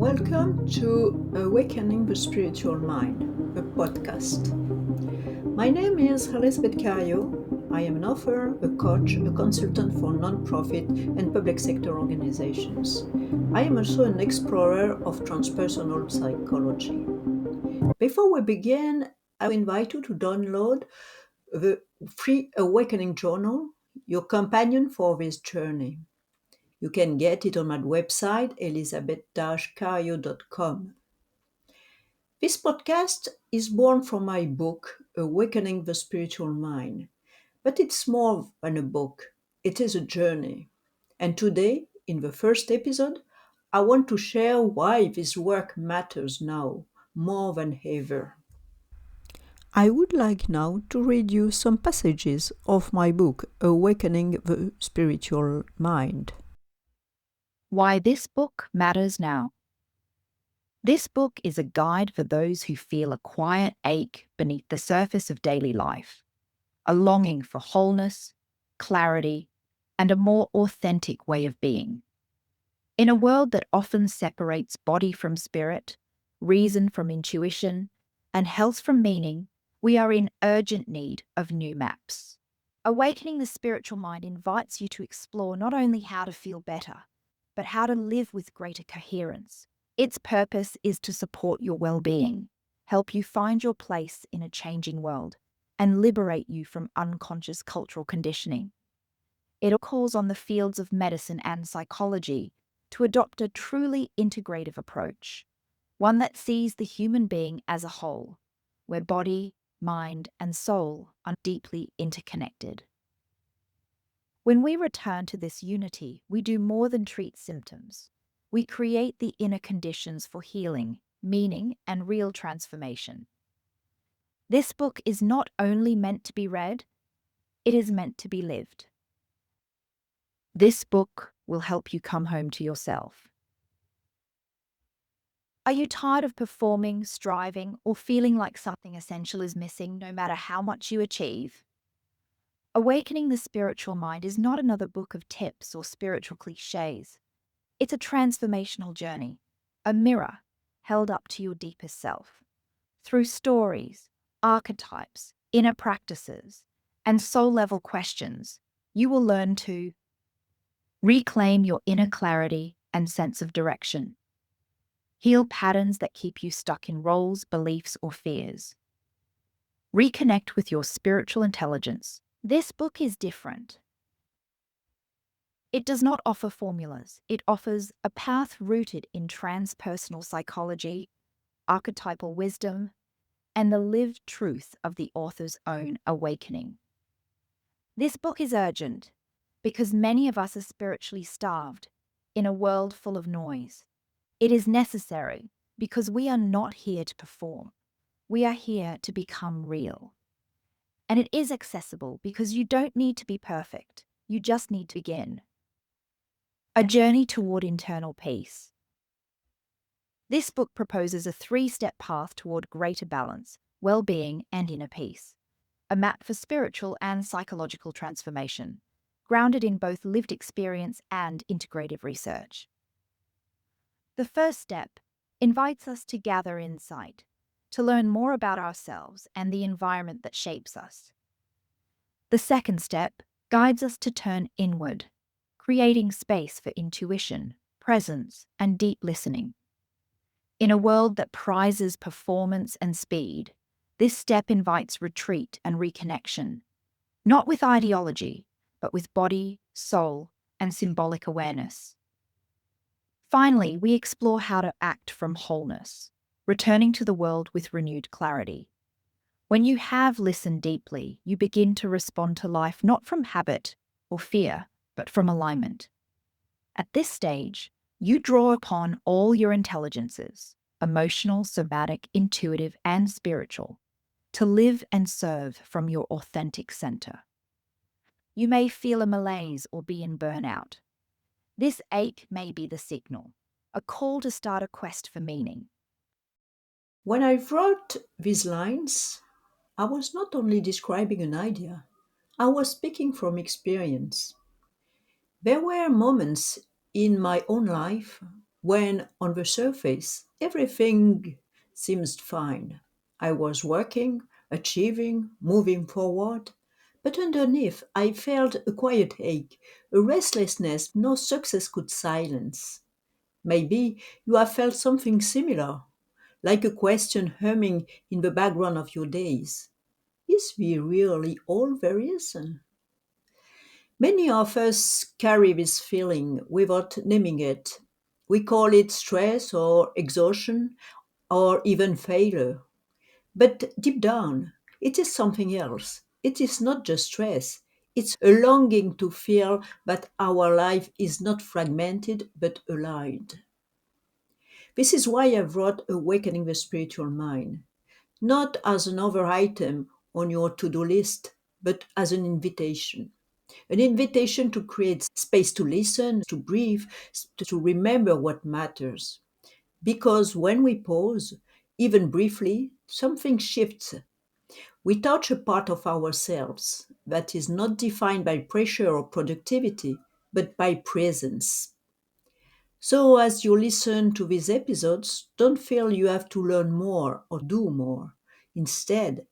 Welcome to Awakening the Spiritual Mind, a podcast. My name is Elisabeth Carrio. I am an author, a coach, a consultant for nonprofit and public sector organizations. I am also an explorer of transpersonal psychology. Before we begin, I invite you to download the free Awakening Journal, your companion for this journey. You can get it on my website, elisabeth-carrio.com. This podcast is born from my book, Awakening the Spiritual Mind. But it's more than a book, it is a journey. And today, in the first episode, I want to share why this work matters now more than ever. I would like now to read you some passages of my book, Awakening the Spiritual Mind. Why this book matters now. This book is a guide for those who feel a quiet ache beneath the surface of daily life, a longing for wholeness, clarity, and a more authentic way of being. In a world that often separates body from spirit, reason from intuition, and health from meaning, we are in urgent need of new maps. Awakening the Spiritual Mind invites you to explore not only how to feel better, but how to live with greater coherence. Its purpose is to support your well-being, help you find your place in a changing world, and liberate you from unconscious cultural conditioning. It calls on the fields of medicine and psychology to adopt a truly integrative approach, one that sees the human being as a whole, where body, mind, and soul are deeply interconnected. When we return to this unity, we do more than treat symptoms. We create the inner conditions for healing, meaning, and real transformation. This book is not only meant to be read, it is meant to be lived. This book will help you come home to yourself. Are you tired of performing, striving, or feeling like something essential is missing no matter how much you achieve? Awakening the Spiritual Mind is not another book of tips or spiritual cliches. It's a transformational journey, a mirror held up to your deepest self. Through stories, archetypes, inner practices, and soul-level questions, you will learn to reclaim your inner clarity and sense of direction, heal patterns that keep you stuck in roles, beliefs, or fears, reconnect with your spiritual intelligence. This book is different. It does not offer formulas. It offers a path rooted in transpersonal psychology, archetypal wisdom, and the lived truth of the author's own awakening. This book is urgent because many of us are spiritually starved in a world full of noise. It is necessary because we are not here to perform. We are here to become real. And it is accessible because you don't need to be perfect. You just need to begin. A journey toward internal peace. This book proposes a 3-step path toward greater balance, well-being, and inner peace. A map for spiritual and psychological transformation, grounded in both lived experience and integrative research. The first step invites us to gather insight, to learn more about ourselves and the environment that shapes us. The second step guides us to turn inward, creating space for intuition, presence, and deep listening. In a world that prizes performance and speed, this step invites retreat and reconnection, not with ideology, but with body, soul, and symbolic awareness. Finally, we explore how to act from wholeness, returning to the world with renewed clarity. When you have listened deeply, you begin to respond to life not from habit or fear, but from alignment. At this stage, you draw upon all your intelligences, emotional, somatic, intuitive, and spiritual, to live and serve from your authentic center. You may feel a malaise or be in burnout. This ache may be the signal, a call to start a quest for meaning. When I wrote these lines, I was not only describing an idea, I was speaking from experience. There were moments in my own life when on the surface everything seems fine. I was working, achieving, moving forward, but underneath I felt a quiet ache, a restlessness no success could silence. Maybe you have felt something similar, like a question humming in the background of your days. Is we really all there is? Many of us carry this feeling without naming it. We call it stress or exhaustion or even failure. But deep down, it is something else. It is not just stress, it's a longing to feel that our life is not fragmented but aligned. This is why I wrote Awakening the Spiritual Mind, not as another item on your to do list, but as an invitation to create space to listen, to breathe, to remember what matters. Because when we pause, even briefly, something shifts. We touch a part of ourselves that is not defined by pressure or productivity, but by presence. So, as you listen to these episodes, don't feel you have to learn more or do more. Instead,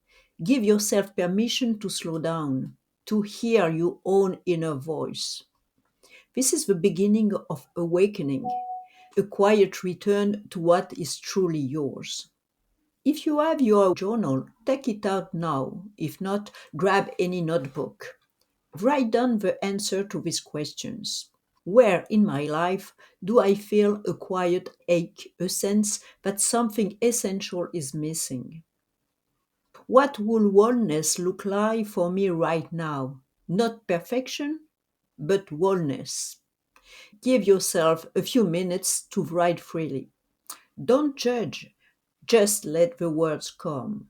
give yourself permission to slow down, to hear your own inner voice. This is the beginning of awakening, a quiet return to what is truly yours. If you have your journal, take it out now. If not, grab any notebook. Write down the answer to these questions. Where in my life do I feel a quiet ache, a sense that something essential is missing? What will wholeness look like for me right now? Not perfection, but wholeness. Give yourself a few minutes to write freely. Don't judge, just let the words come.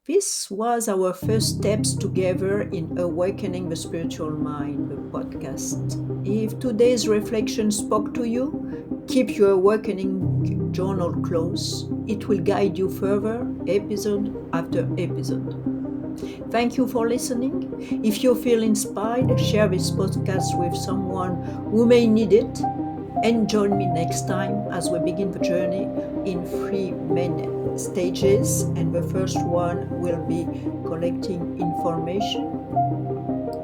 This was our first steps together in Awakening the Spiritual Mind, the podcast. If today's reflection spoke to you, keep your awakening journal close. It will guide you further, episode after episode. Thank you for listening. If you feel inspired, share this podcast with someone who may need it. And join me next time as we begin the journey in three main stages. And the first one will be collecting information.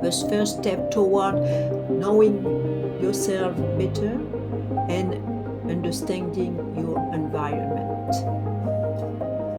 The first step toward knowing yourself better and understanding your environment.